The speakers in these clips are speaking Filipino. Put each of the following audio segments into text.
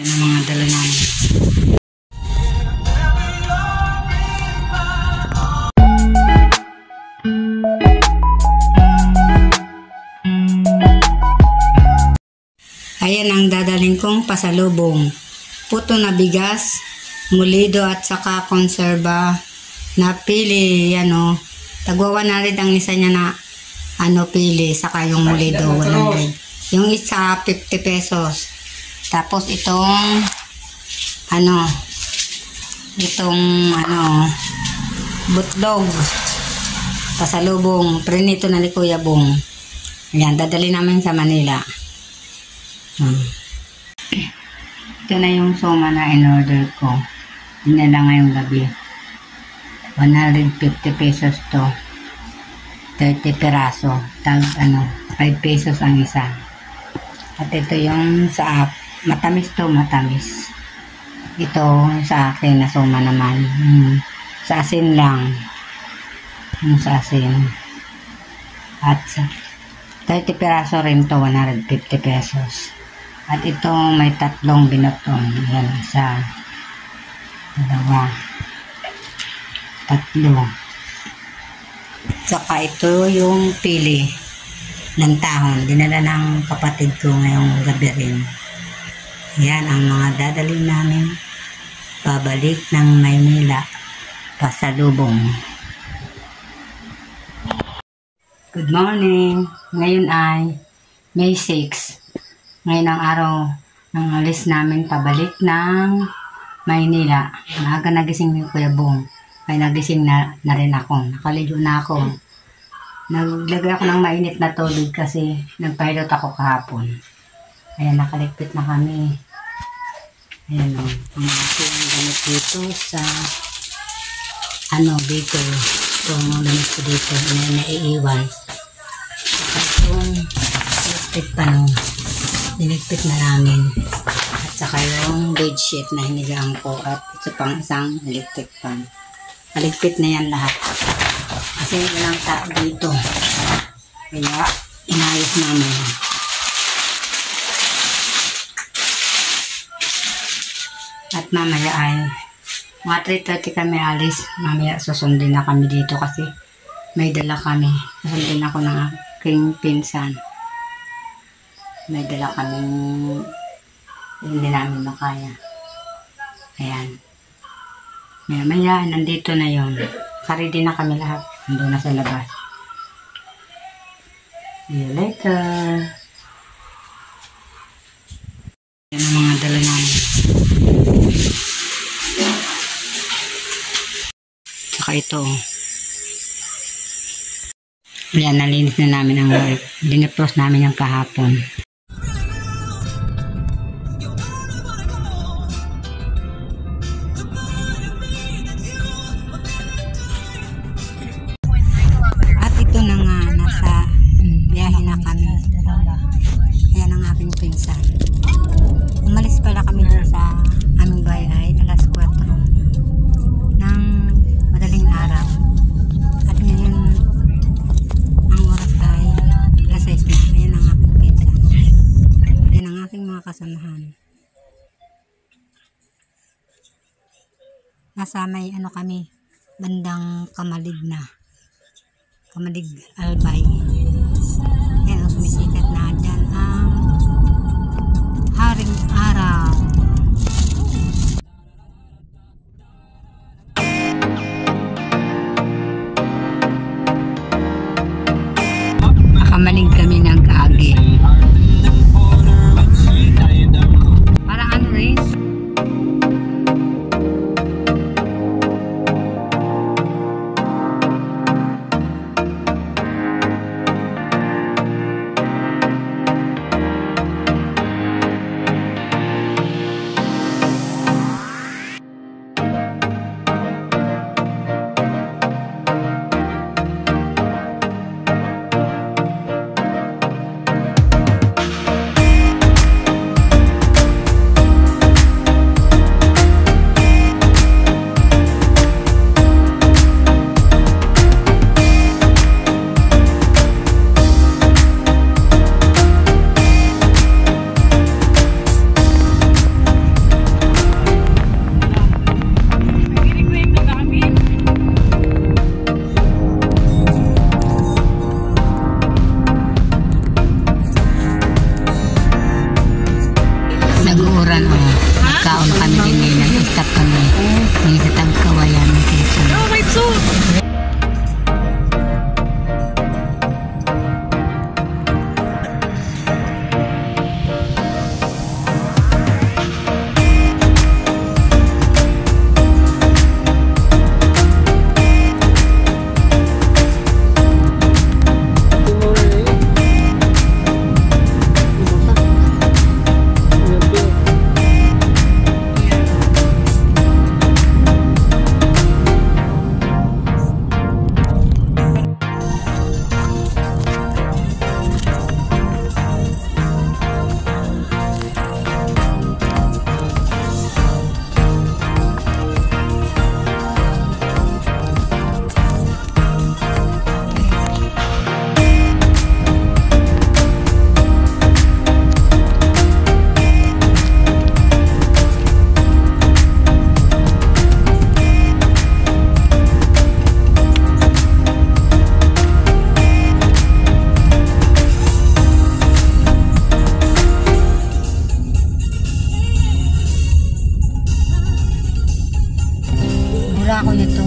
Yan ang mga dala namin. Ayan ang dadalhin kong pasalubong. Puto na bigas, mulido at saka konserba na pili. Yan o. Tagwa 100 ang isa niya na pili. Saka yung mulido 100. Yung isa 50 pesos. Tapos itong butlog. Pasalubong. Prinito na ni Kuya Bong. Ayan. Dadalhin namin sa Manila. Ito na yung soma na in-order ko. Dinala ngayong gabi. 150 pesos to. 30 peraso. 5 pesos ang isa. At ito yung sa app. Matamis to, matamis. Ito sa akin na soma naman. Sa asin lang. Yung sa asin. At 30 peraso rin to, 150 pesos. At ito may tatlong binatong. Yan, isa, dalawa, tatlo. Saka ito yung pili ng tahon. Dinala ng kapatid ko ngayong gabi rin. Yan ang mga dadalhin namin pabalik ng Maynila pasalubong. Good morning. Ngayon ay May 6. Ngayon ang araw ng alis namin pabalik ng Maynila. Maaga nagising ni Kuya Bong. Kaya nagising na rin ako. Nakaligo na ako. Naglagay ako ng mainit na tubig kasi nagpahilot ako kahapon. Ayan, nakaligpit na kami. Ayan o. Ang aking gamit dito sa dito. Itong gamit ko dito na naiiwan. Saka itong electric pan. Niligpit na namin. At saka yung bedsheet na hinigaan ko. At ito pang isang electric fan. Naligpit na yan lahat. Kasi walang tao dito. Kaya inayos namin. At mamaya ay mga 3:30 kami alis. Mamaya susundin na kami dito kasi may dala kami. Susundin ako ng aking pinsan. May dala kaming hindi namin makaya. Ayan. Maya, nandito na yon. Ready na kami lahat. Nandun na sa labas. See you later. Yan ang mga dala namin. Saka ito. Ayan, nalinis na namin ang dinipros namin yung kahapon. Umalis pala kami dun sa aming bahay ay alas 4 ng madaling araw. At ngayon ang oras ay alas 6 na. Ayan ang aking pinsan. Ayan ang aking mga kasamahan. Nasa may kami, bandang Kamalig na. Kamalig Albay. Ayan ang sumisikat na dyan ang haring araw. Nakamalig kami ng kaagi. Parang rin? Ayan, kaon kami din nag-stop kami. Yung sa Tagkawayan. Oh, my God! Wala ako nito.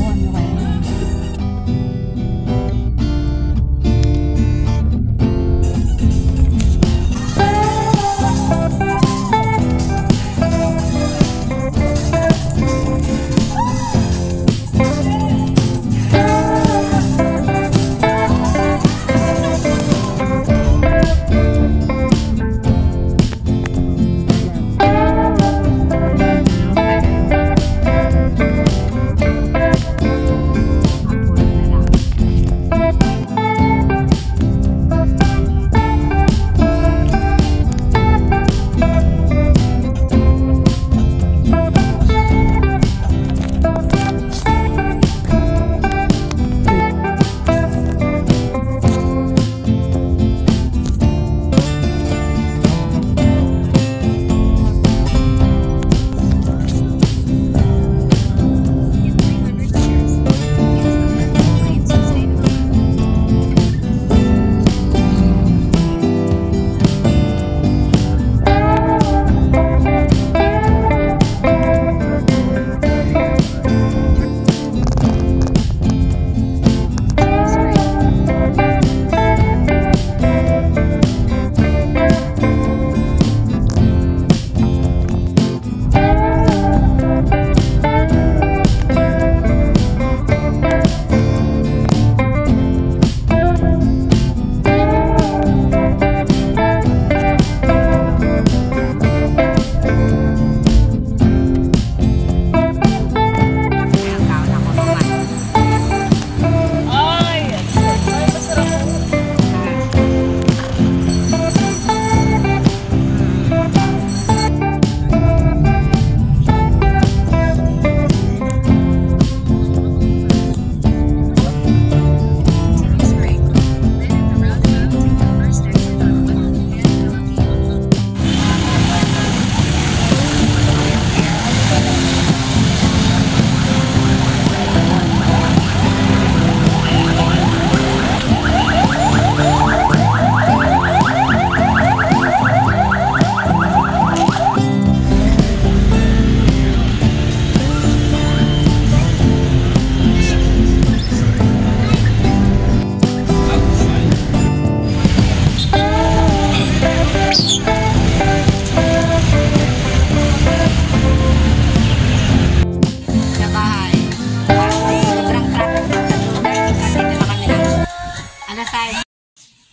Ano kaya?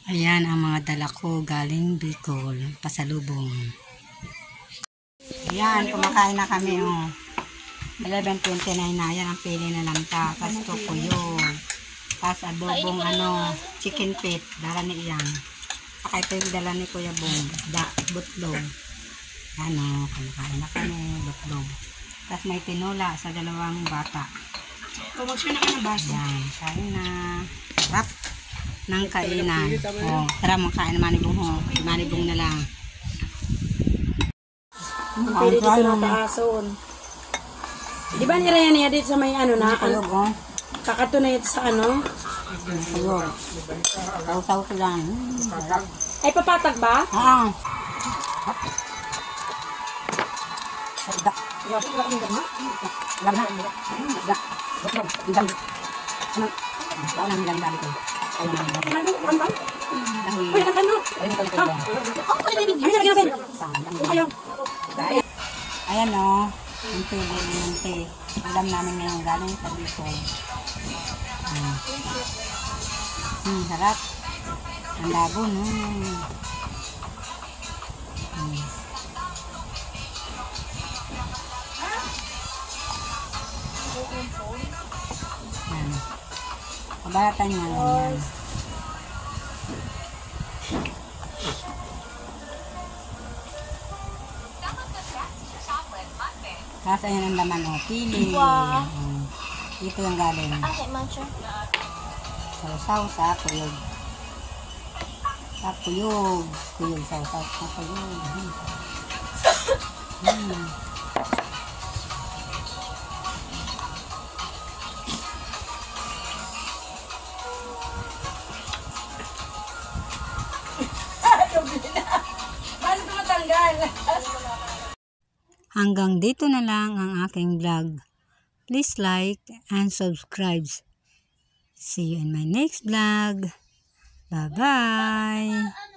Ayan ang mga dala ko galing Bicol, pasalubong. Ayan, kumakain na kami. 11:29 na. Ayan ang pili na lang ta. Tapos tukuyo. Tapos adobong chicken feet. Dala ni Iyang. Saka ito yung dala ni Kuya Bong. Butlog. Kumakain na kami. Butlog. Tapos may tinola sa dalawang bata. Kumagsyon na ka na basa. Ayan, kain na. Sarap ng kainan. Tara, makain na manibong manibong na lang. Pwede dito na taason. Di ba nirayan niya dito sa may kakato na ito sa Ayun. Sausaw ko lang. Ay, papatag ba? Ayan o, yung tubo ng te. Alam namin ngayon galing sa Bicol. Sarap. Ang labo, no? Kabalatan niya yan. Tapos ayan ang laman o, pili. Ito yung galing. Sausaw sa kuyog. Sa kuyog. Kuyog, sausaw sa kuyog. Hanggang dito na lang ang aking vlog. Please like and subscribe. See you in my next vlog. Bye-bye!